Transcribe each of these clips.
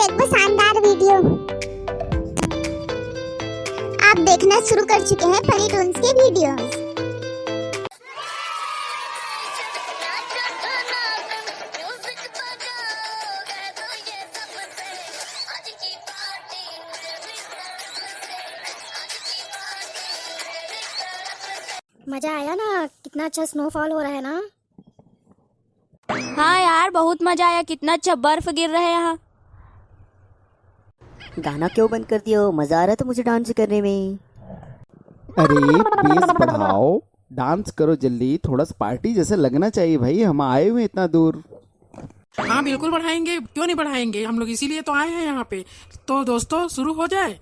देखो शानदार वीडियो। आप देखना शुरू कर चुके हैं फनी टून्स के वीडियोस। मजा आया ना? कितना अच्छा स्नोफॉल हो रहा है ना। हाँ यार, बहुत मजा आया। कितना अच्छा बर्फ गिर रहा है यहाँ। गाना क्यों बंद कर दिया हो? मजा आ रहा था मुझे डांस करने में। अरे बेस बढ़ाओ, डांस करो जल्दी। थोड़ा सा पार्टी जैसे लगना चाहिए भाई, हम आए हुए इतना दूर। हाँ बिल्कुल बढ़ाएंगे, क्यों नहीं बढ़ाएंगे। हम लोग इसीलिए तो आए हैं यहाँ पे। तो दोस्तों शुरू हो जाए।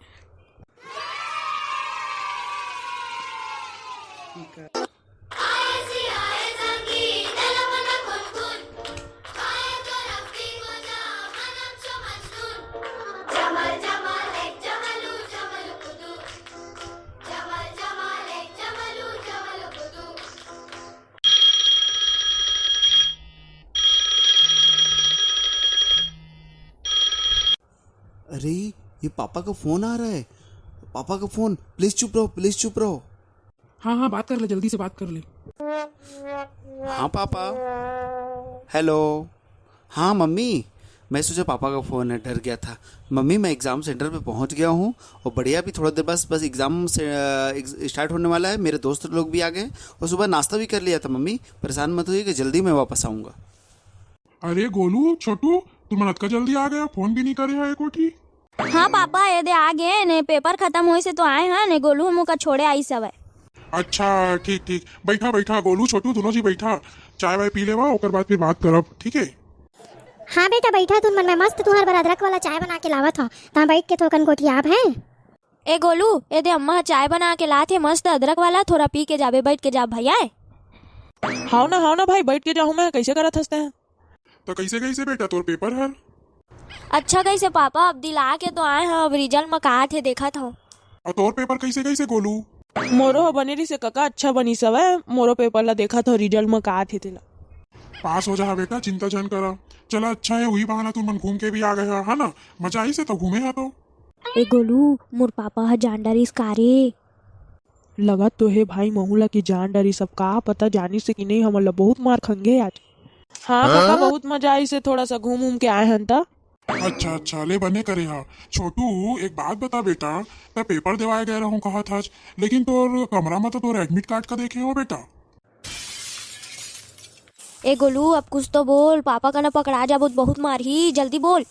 अरे ये पापा का फोन आ रहा है। पापा का फोन। प्लीज चुप रहो, प्लीज चुप रहो। हाँ हाँ, बात कर ले, जल्दी से बात कर ले। हाँ पापा। हेलो। हाँ मम्मी, मैं सोचा पापा का फ़ोन है, डर गया था। मम्मी मैं एग्ज़ाम सेंटर पे पहुंच गया हूँ और बढ़िया भी। थोड़ा देर बस एग्ज़ाम से स्टार्ट होने वाला है। मेरे दोस्त लोग भी आ गए और सुबह नाश्ता भी कर लिया था। मम्मी परेशान मत होइए कि जल्दी मैं वापस आऊँगा। अरे गोलू छोटू, तुम मनत का जल्दी आ गया, फोन भी नहीं करे है कोठी। हाँ पापा, ये दे आ गए ने। पेपर खत्म हुए से तो आए हैं ने। गोलू हम का छोड़े आई सब है। अच्छा ठीक ठीक, बैठा बैठा गोलू छोटू दोनों जी बैठा। चाय वाय पी लेवा, ओकर बाद फिर बात करब, ठीक है। हाँ बेटा बैठा। तुम मन में मस्त तुम्हार बर अदरक वाला चाय बना के लावत हो। तहाँ बैठ के थोकन कोठी आप हैं। ए गोलू, ये दे अम्मा चाय बना के लाते मस्त अदरक वाला। थोड़ा पी के जाबे, बैठ के जा भैया। हाँ ना भाई, बैठ के जाऊँ मैं। कैसे करत हंसते हैं? तो कैसे कैसे बेटा तोर पेपर है? अच्छा कैसे पापा, अब दिला के तो आए हैं। अब रिजल्ट में कहा थे देखा था। और तोर पेपर कैसे कैसे गोलू? मोरो बने रही से कका अच्छा बनी सब है। मोरो पेपर ला देखा था, रिजल्ट में कहा थे तेला। पास हो जा बेटा, चिंता जन करा। चला अच्छा है, वही बहाना तुम मन घूम के भी आ गए है ना। मजा आई से तो घूमे है तो। ए गोलू, मोर पापा है जान डरी रे। लगा तो है भाई महुला की जान डरी सब। का पता जानी से कि नहीं, हमला बहुत मार खंगे आज। हाँ काका, बहुत मजा आई से। थोड़ा सा घूम के आए हैं ता। अच्छा अच्छा, ले बने करे हा। छोटू एक बात बता बेटा, मैं पेपर देवाए गए रहूं कहा था, लेकिन तोर कमरा में तो तोर एडमिट कार्ड का देखे हो बेटा। ए गोलू, अब कुछ तो बोल। पापा का ना पकड़ा जा, बहुत मार ही। जल्दी बोल।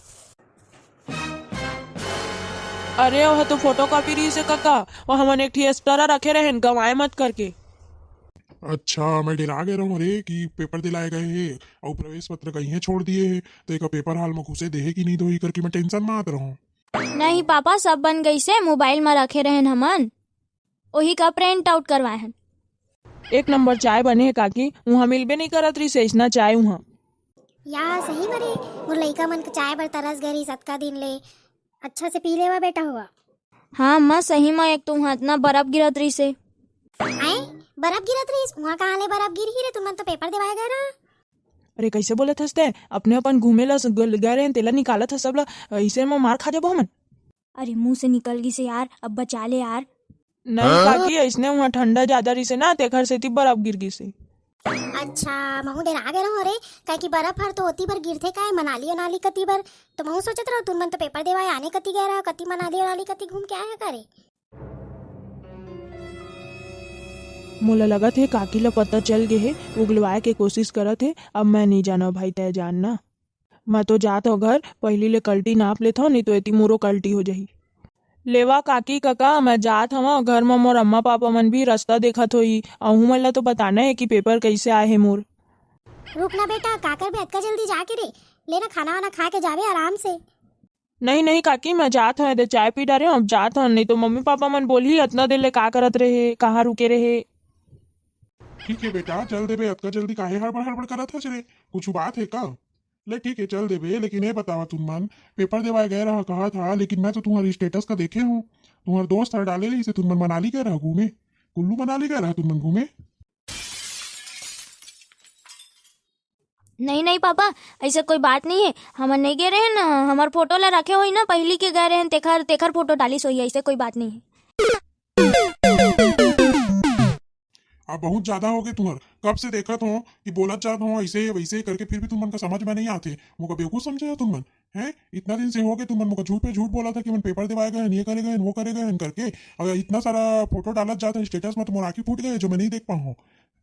अरे वह तो फोटो कॉपी रही से काका। वह हमने एक एक्स्ट्रा रखे रहे, गवाए मत करके। अच्छा, मैं डरा गया रहूं रे कि पेपर दिलाए गए है और प्रवेश पत्र कहीं छोड़ दिए है, तो एक पेपर हाल में घुसे देहे कि नहीं दोही करके मैं टेंशन में आत रहूं। नहीं पापा, सब बन गई से। मोबाइल में रखे रहे हमन, वही का प्रिंट आउट करवाए हैं। एक नंबर चाय बने है काकी। वहाँ मिलबे नहीं करत रही से इतना चाय वहाँ। या सही बरे मोर लइका मन के चाय बर तरस गरी सतका दिन ले। अच्छा से पी लेवा बेटा हुआ। हाँ अम्मा सही में। एक तो वहाँ इतना बर्फ गिरत रही से। आए बर्फ गिरत रही? वहाँ कहाँ ले बर्फ गिर ही रे? तुम तो पेपर देवाए गए रहा। अरे कैसे बोले थे? अपने अपन घूमे ला गए रहे, तेला निकाला था सब ला। इसे में मार खा जाबो हमन। अरे मुंह से निकल गई से यार, अब बचा ले यार। नहीं काकी, इसने वहाँ ठंडा ज्यादा रही से ना, तेखर से बर्फ गिर गई से। अच्छा महू डरा गए रहो रे, काहे कि बर्फ हर तो होती बर गिरथे काहे मनाली अनाली कति बर। तो महू सोचत रहो तुम मन तो पेपर देवाए आने कति गए रहा, कति मनाली अनाली कति घूम के आया करे। मोला लगा थे काकी ला पता चल गए है, उगलवाए के कोशिश करत है। अब मैं नहीं जाना भाई, तय जानना। मैं तो जात हो घर, पहली ले कल्टी नाप लेता हूँ, नहीं तो इतनी मोरो कल्टी हो जाही। लेवा काकी काका, मैं जात हूँ घर में। मोर अम्मा पापा मन भी रास्ता देखत होई। अहू मन ला तो बताना है कि पेपर कैसे आए है मोर। रुक ना बेटा, काकर भी अतका जल्दी जाके रे लेना, खाना वाना खा के जावे आराम से। नहीं काकी, मैं जात हूँ। चाय पी डारे अब जात हूँ, नहीं तो मम्मी पापा मन बोली इतना देर ले का करत रहे, कहाँ रुके रहे। ठीक है बेटा, चल देबे। अतका जल्दी काहे हड़बड़ हड़बड़ करत है रे? कुछ बात है का? ले ठीक है चल देबे, लेकिन ये बतावा तुम मन पेपर देवाए गए रहा कहा था, लेकिन मैं तो तुम्हारी स्टेटस का देखे हूँ। तुम्हारे दोस्त हर डाले रही से तुम मन मनाली गए रहा घूमे। कुल्लू मनाली गए रहा तुम मन घूमे। नहीं नहीं पापा, ऐसे कोई बात नहीं है। हम नहीं गए रहे ना, हमार फोटो ला रखे हुई ना पहली के गए रहे तेखर तेखर फोटो डाली सोई, ऐसे कोई बात नहीं है। अब बहुत ज्यादा हो गए तुम्हार। कब से देखत हो कि बोलत जात हो ऐसे वैसे करके, फिर भी तुम मन का समझ में नहीं आते। मुझे बेवकूफ समझे हो तुम मन? है इतना दिन से हो गए तुम मन मुझे झूठ पे झूठ बोला था कि मन पेपर दिवाए गए, ये करे गए, वो करे गए करके। अगर इतना सारा फोटो डालत जाता है स्टेटस में तो मोर आंखें फूट गए जो मैं नहीं देख पाऊँ।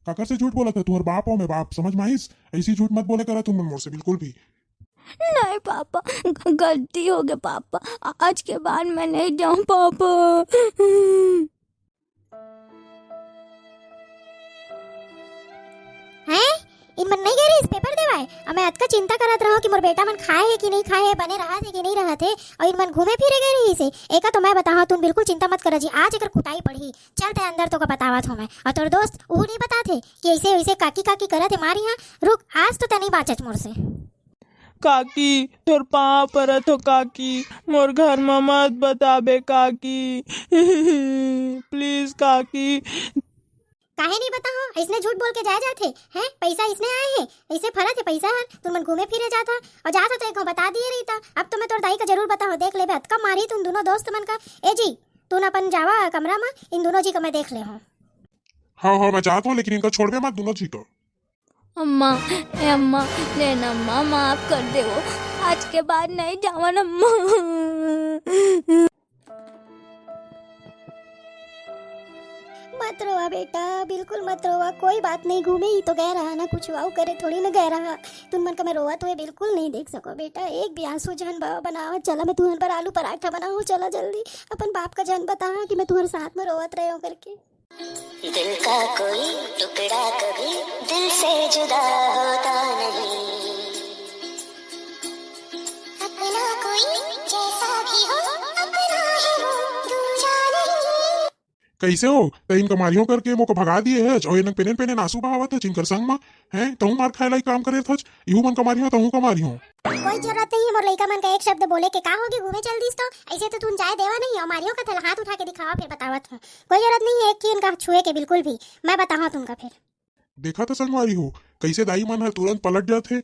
काकर से झूठ बोला था? तुम्हारे बाप हो मैं बाप, समझ में आईस? ऐसी झूठ मत बोले करा तुम मन मोर से बिल्कुल भी। नहीं पापा, गलती हो गई पापा, आज के बाद मैं नहीं जाऊँ पापा। हैं इन मन नहीं गए रही इस पेपर देवाए। अब मैं अतका चिंता करत रहो कि मोर बेटा मन खाए है कि नहीं खाए है, बने रहा थे कि नहीं रहा थे, और इन मन घूमे फिरे गए रही से। एका तो मैं बताहा, तुम बिल्कुल चिंता मत कर जी, आज एकर कुटाई पड़ी। चलते अंदर तो का बतावत हो मैं। और तोर दोस्त वो नहीं बताते कि ऐसे वैसे काकी काकी करत है मारी। यहाँ रुक, आज तो तनी बाचत मोर से। काकी तोर पाँव परत हो काकी, मोर घर में मत बताबे काकी। प्लीज काकी। काहे नहीं बताओ? इसने झूठ बोल के जाए जाते हैं। पैसा इसने आए हैं, ऐसे फरत है पैसा है। तुम मन घूमे फिरे जाता और जाता तो एक बता दिए रही था। अब तो मैं तोर दाई का जरूर बताओ, देख ले कब मारी तुम दोनों दोस्त मन का। ए जी तू न अपन जावा कमरा में, इन दोनों जी का मैं देख ले हूँ। हाँ हाँ मैं चाहता हूँ, लेकिन इनका छोड़ दे मत दोनों जी को। अम्मा ए अम्मा, लेना अम्मा, माफ कर दे वो, आज के बाद नहीं जावन अम्मा। मत रोवा बेटा, बिल्कुल मत रोवा, कोई बात नहीं। घूमे ही तो गए रहा ना, कुछ वाव करे थोड़ी ना गए रहा। तुम मन का मैं रोवा तो ये बिल्कुल नहीं देख सको बेटा। एक भी आंसू जहन बाबा बनावा, चला मैं तुम्हारे पर आलू पराठा बनाऊँ, चला जल्दी। अपन बाप का जहन बता कि मैं तुम्हारे साथ में रोवत रहे हो करके। दिल का कोई टुकड़ा कभी दिल से जुदा होता नहीं, अपना कोई जैसा भी हो अपना ही हो, दूजा नहीं। कैसे हो तो इन कमारियों करके मोको भगा दिए है और इनक पेन पेन आंसू बहावत है जिनकर संग में हैं। तहु मार खाए लाई काम करे था, इहू मन कमारियों तहु कमारियों। कोई जरूरत नहीं है मोर लइका मन का एक शब्द बोले के, का होगी घूमे चल दिस तो। ऐसे तो तुम जाए देवा नहीं, हमारियों का थल हाथ उठा के दिखावा फिर बतावत हूँ। कोई जरूरत नहीं है एक की इनका छुए के बिल्कुल भी, मैं बताऊँ तुमका फिर। देखा तो संगवारी हो कैसे दाई मन है तुरंत पलट जाते,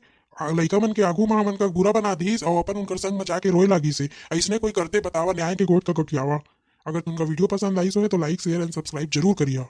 लइका मन के आगू में मन का बुरा बना दीस और अपन उनकर संग में जाके रोए लागी से। ऐसने कोई करते बतावा न्याय के गोट का गोटियावा। अगर तुमका वीडियो पसंद आई सो है तो लाइक शेयर एंड सब्सक्राइब जरूर करिए।